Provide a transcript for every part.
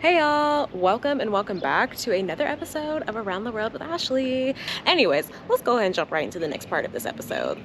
Hey y'all, welcome and welcome back to another episode of Around the World with Ashley. Anyways, let's go ahead and jump right into the next part of this episode.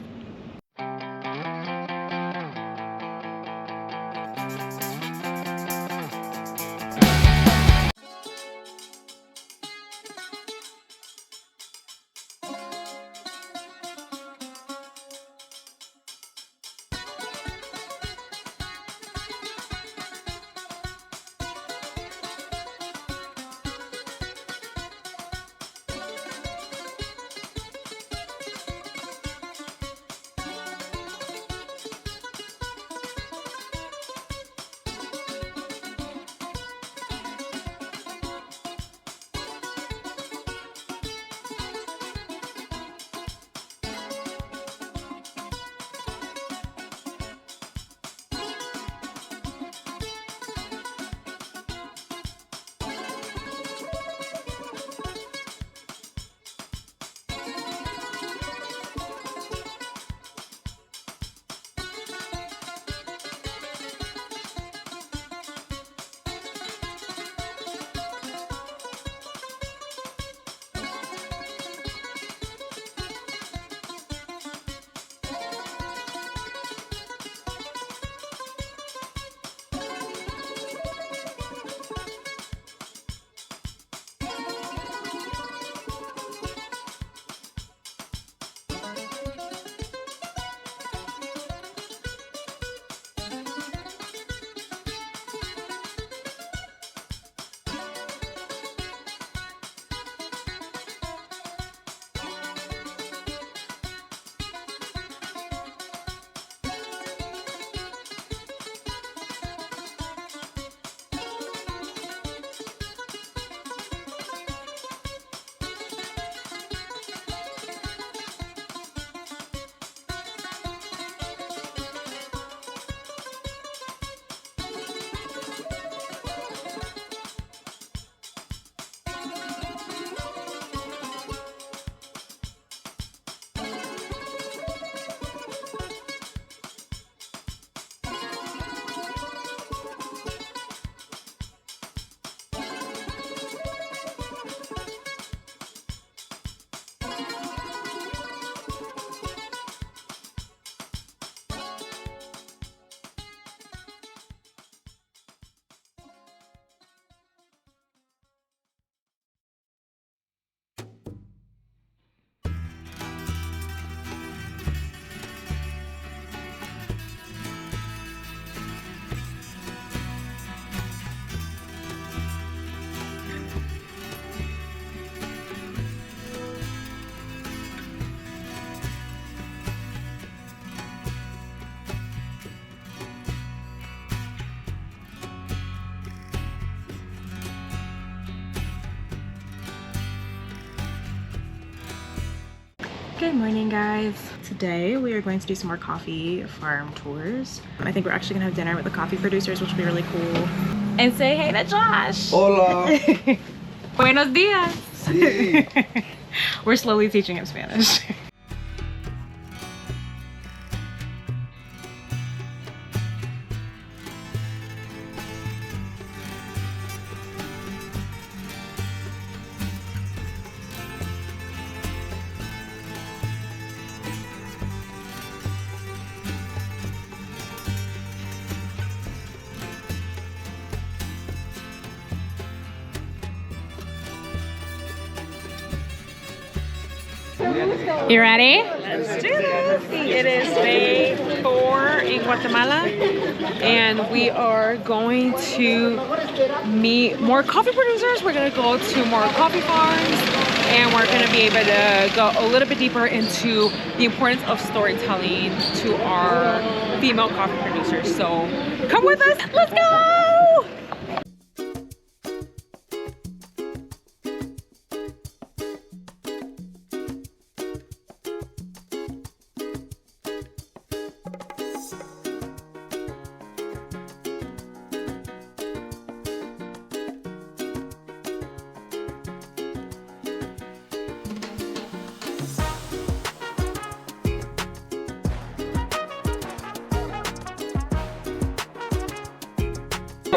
Good morning, guys. Today we are going to do some more coffee farm tours. I think we're actually gonna have dinner with the coffee producers, which will be really cool. And say hey to Josh. Hola. Buenos dias. Sí. We're slowly teaching him Spanish. You ready? Let's do this. It is day 4 in Guatemala, and we are going to meet more coffee producers. We're going to go to more coffee farms, and we're going to be able to go a little bit deeper into the importance of storytelling to our female coffee producers. So come with us. Let's go!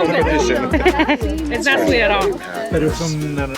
It's not sweet at all. Pero son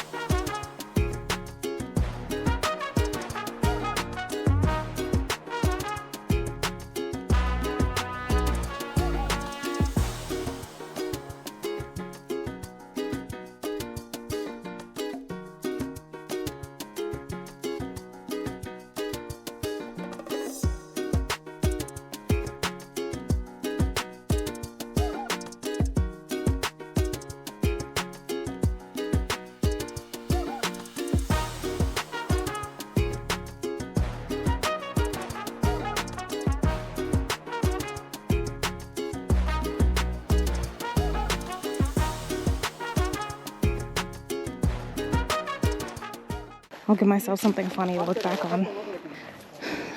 I'll give myself something funny to look back on.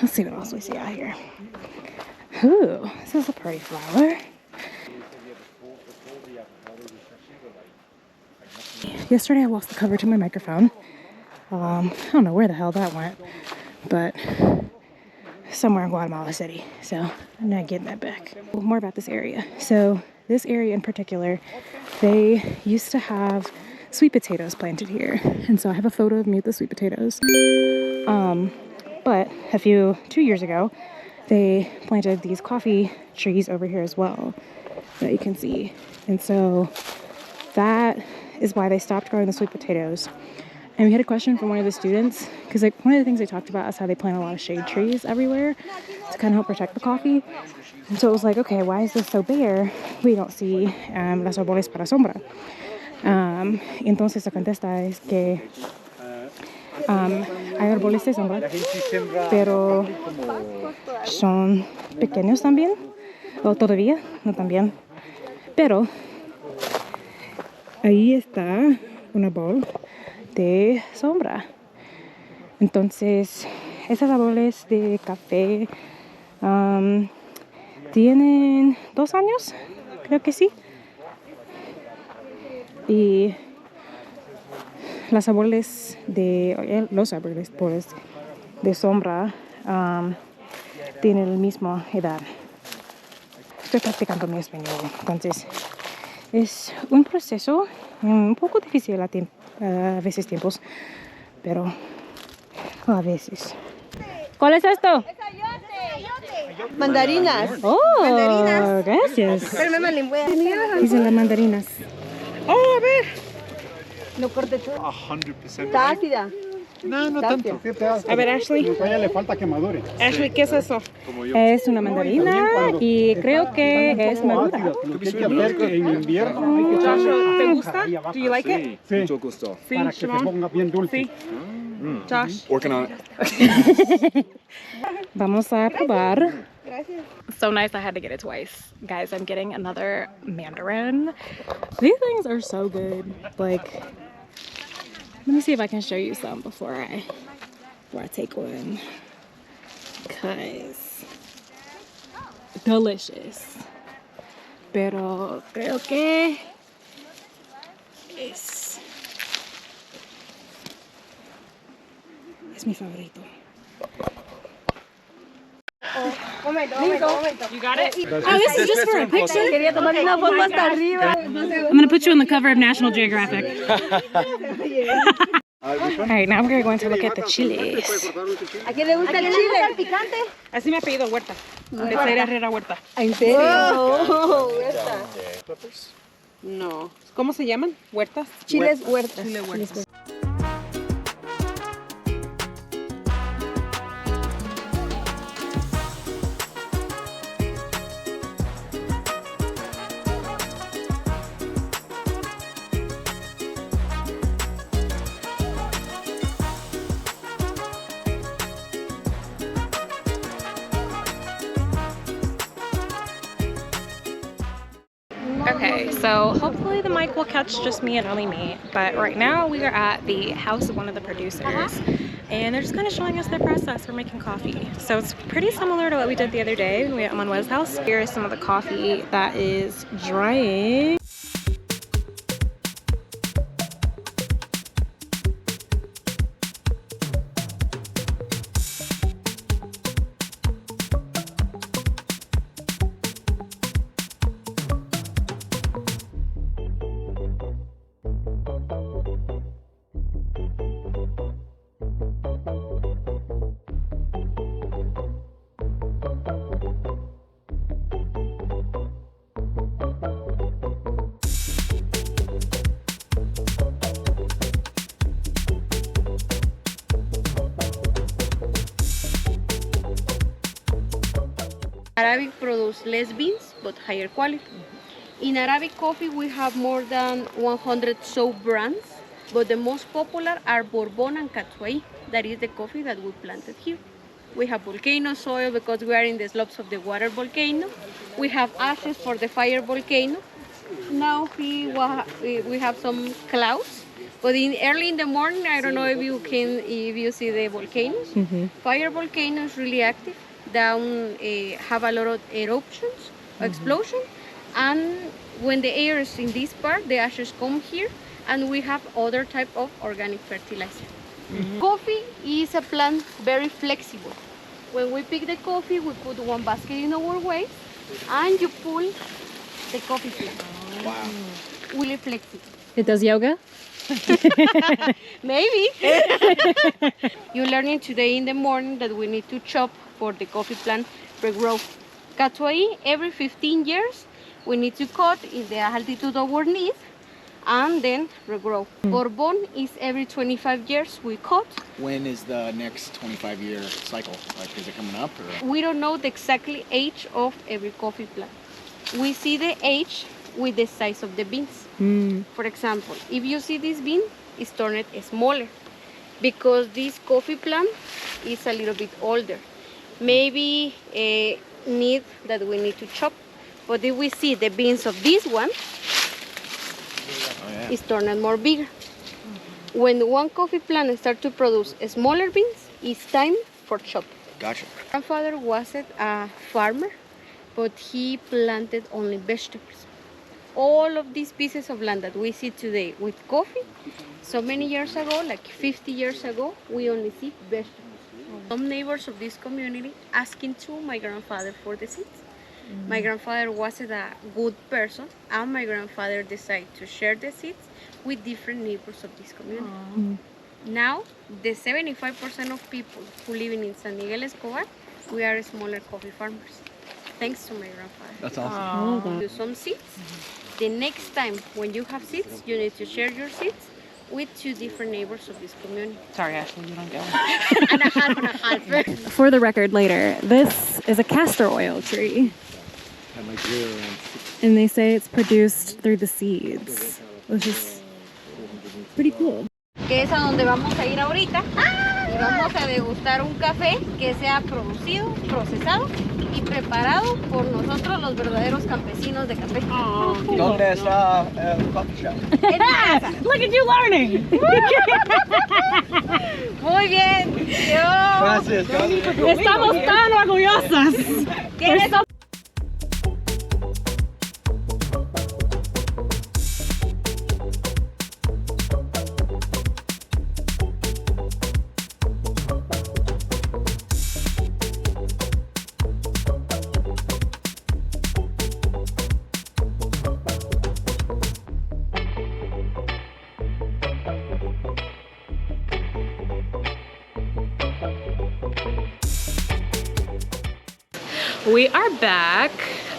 Let's see what else we see out here. Ooh, this is a pretty flower. Yesterday I lost the cover to my microphone. I don't know where the hell that went, but somewhere in Guatemala City. So I'm not getting that back. More about this area. So this area in particular, they used to have sweet potatoes planted here, and so I have a photo of me with the sweet potatoes. But 2 years ago, they planted these coffee trees over here as well that you can see, and so that is why they stopped growing the sweet potatoes. And we had a question from one of the students, because like one of the things they talked about is how they plant a lot of shade trees everywhere to kind of help protect the coffee. And so it was like, okay, why is this so bare? We don't see las árboles para sombra. Entonces la contesta es que hay árboles de sombra, pero son pequeños también, o todavía, no también, pero ahí está un árbol de sombra. Entonces esos árboles de café tienen 2 años, creo que sí. Y los árboles de sombra tienen la misma edad. Estoy practicando mi español, entonces es un proceso un poco difícil a veces tiempos, pero a veces. ¿Cuál es esto? Mandarinas. Oh, Mandarinas. Gracias. Dicen las mandarinas. Oh, a ver. No corte todo. 100%. Está ácida. No, no tanto. A ver, Ashley. Todavía le falta que madure. Ashley, ¿qué es eso? Es una mandarina y creo que es madura. Lo que hay que hacer que en invierno hay que echarle Josh, ¿te ahí gusta? abajo. Do you like it? Sí, Mucho gusto. Sí, para que se Shimon? ponga bien dulce. Sí. Josh. Working on it. Vamos a probar. So nice I had to get it twice. Guys, I'm getting another mandarin. These things are so good. Like, let me see if I can show you some before I take one. Cause delicious. Pero creo que es mi favorito. You got it? Oh, this is just for a picture? Quería tomar una foto hasta arriba. I'm gonna put you on the cover of National Geographic. Alright, now we're going to look at the chiles. ¿A quién le gusta el chile? ¿Picante? Así me ha pedido Huerta. De Zaira Herrera Huerta. ¿En serio? Oh, esta. No. ¿Cómo se llaman? ¿Huertas? Chiles huertas. Chile huertas. Okay, so hopefully the mic will catch just me and only me, but right now we are at the house of one of the producers, and they're just kind of showing us their process for making coffee. So it's pretty similar to what we did the other day when we were at Manuel's house. Here is some of the coffee that is drying. Arabic produce less beans, but higher quality. In Arabic coffee, we have more than 100 sub-brands, but the most popular are Bourbon and Catuai. That is the coffee that we planted here. We have volcano soil because we are in the slopes of the water volcano. We have ashes for the fire volcano. Now we have some clouds, but early in the morning, I don't know if you see the volcanoes. Fire volcano is really active. Down have a lot of eruptions, explosion, and when the air is in this part, the ashes come here, and we have other type of organic fertilizer. Coffee is a plant very flexible. When we pick the coffee, we put one basket in our waist, and you pull the coffee plant. Wow. Really flexible. It does yoga? Maybe. You're learning today in the morning that we need to chop for the coffee plant regrow. Catuai, every 15 years, we need to cut in the altitude of our knees and then regrow. Bourbon is every 25 years we cut. When is the next 25-year cycle? Like, is it coming up? Or? We don't know the exactly age of every coffee plant. We see the age with the size of the beans. For example, if you see this bean, it's turned smaller because this coffee plant is a little bit older. Maybe a need that we need to chop. But if we see the beans of this one, it's turned more bigger. When one coffee plant starts to produce smaller beans, it's time for chop. Gotcha. My grandfather wasn't a farmer, but he planted only vegetables. All of these pieces of land that we see today with coffee, so many years ago, like 50 years ago, we only see vegetables. Some neighbors of this community asking to my grandfather for the seeds. My grandfather wasn't a good person, and my grandfather decided to share the seeds with different neighbors of this community. Now, the 75% of people who live in San Miguel Escobar, we are smaller coffee farmers. Thanks to my grandfather. That's awesome. Do some seeds. The next time when you have seeds, you need to share your seeds with 2 different neighbors of this community. Sorry, Ashley, you don't get And a half and a half. For the record later, this is a castor oil tree. And they say it's produced through the seeds, which is pretty cool. Que es a donde vamos a ir ahorita. Y vamos a degustar un café que sea producido, procesado y preparado por nosotros los verdaderos campesinos de café. ¿Dónde está el coffee shop? En casa. Look at you learning! Muy bien. Gracias. Estamos tan orgullosas. ¿Quieres? We are back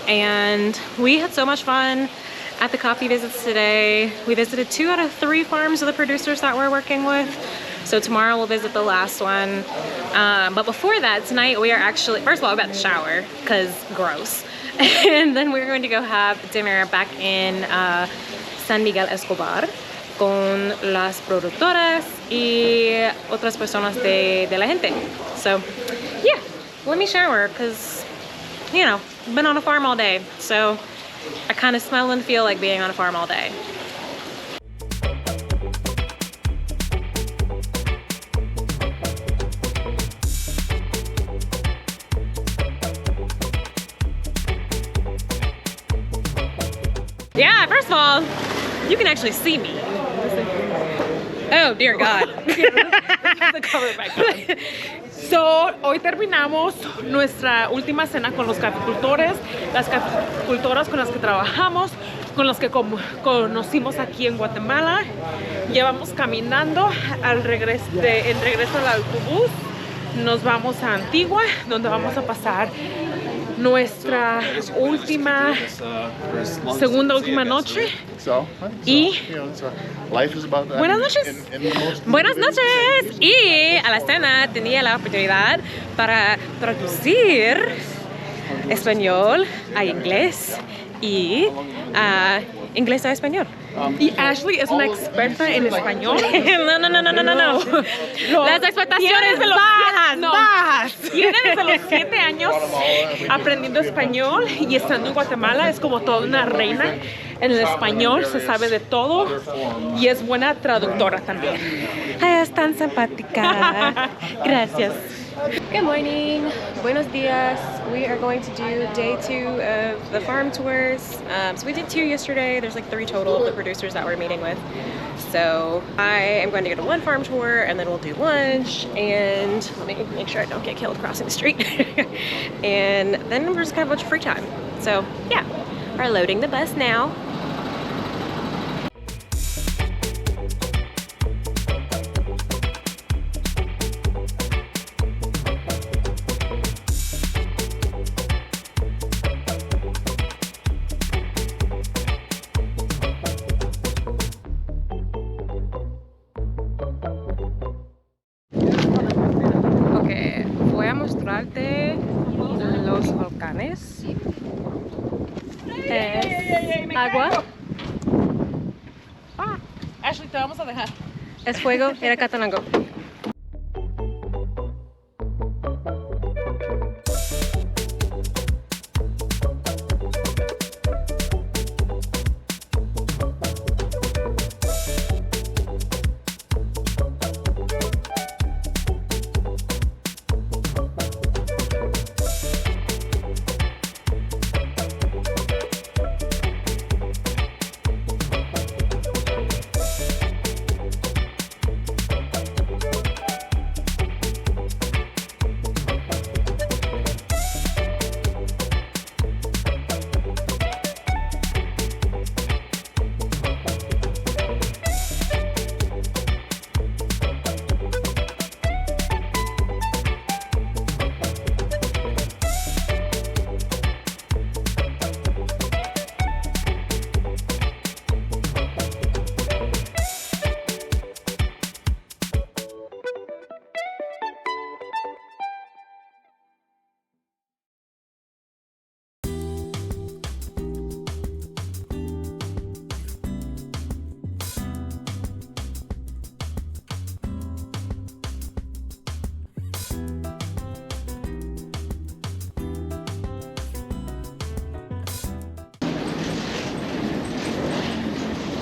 and we had so much fun at the coffee visits today. We visited 2 out of 3 farms of the producers that we're working with. So tomorrow we'll visit the last one. But before that, tonight we are actually, first of all, we're about to shower because gross. And then we're going to go have dinner back in San Miguel Escobar con las productoras y otras personas de la gente. So yeah, let me shower because, you know, been on a farm all day, so I kind of smell and feel like being on a farm all day. Yeah, first of all, you can actually see me. Oh, dear God. So, hoy terminamos nuestra última cena con los caficultores, las caficultoras con las que trabajamos, con las que conocimos aquí en Guatemala. Llevamos caminando en regreso al autobús. Nos vamos a Antigua, donde vamos a pasar nuestra segunda última noche. Y buenas noches. Buenas noches. Y a la cena tenía la oportunidad para traducir español a inglés y inglés a español. Y Ashley es una experta en español. No. Las expectaciones bajas. Tiene desde los 7 años aprendiendo español y estando en Guatemala es como toda una reina en el español, se sabe de todo y es buena traductora también. Ay, es tan simpática. Gracias. Good morning. Buenos dias. We are going to do day 2 of the farm tours. So we did 2 yesterday. There's like 3 total of the producers that we're meeting with. So I am going to go to 1 farm tour and then we'll do lunch and let me make sure I don't get killed crossing the street. And then we're just gonna have a bunch of free time. So yeah, we're loading the bus now. Voy a mostrarte los volcanes. Es agua, Ashley, te vamos a dejar. es fuego y era Catanango.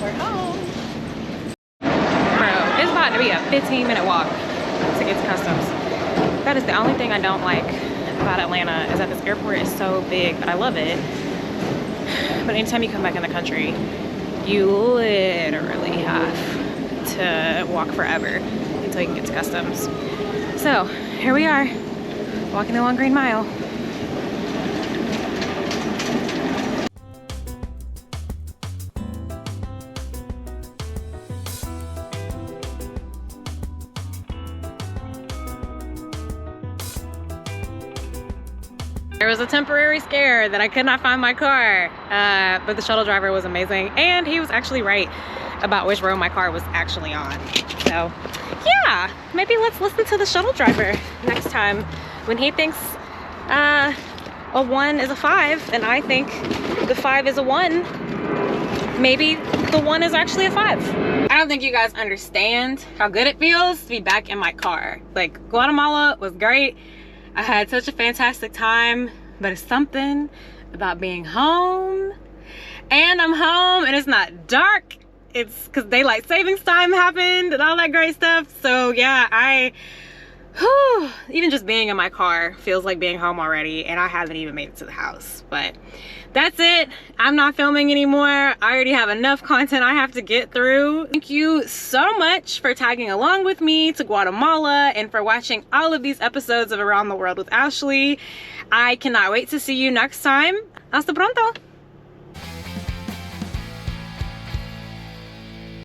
We're home. Bro, it's about to be a 15-minute walk to get to customs. That is the only thing I don't like about Atlanta is that this airport is so big, but I love it. But anytime you come back in the country, you literally have to walk forever until you can get to customs. So here we are, walking the 1 green mile. There was a temporary scare that I could not find my car, but the shuttle driver was amazing and he was actually right about which road my car was actually on. So yeah, maybe let's listen to the shuttle driver next time when he thinks a 1 is a 5 and I think the 5 is a 1. Maybe the 1 is actually a 5. I don't think you guys understand how good it feels to be back in my car. Like, Guatemala was great. I had such a fantastic time, but it's something about being home. And I'm home and it's not dark. It's because daylight savings time happened and all that great stuff. So yeah, even just being in my car feels like being home already, and I haven't even made it to the house. But that's it. I'm not filming anymore. I already have enough content I have to get through. Thank you so much for tagging along with me to Guatemala and for watching all of these episodes of Around the World with Ashley. I cannot wait to see you next time. Hasta pronto.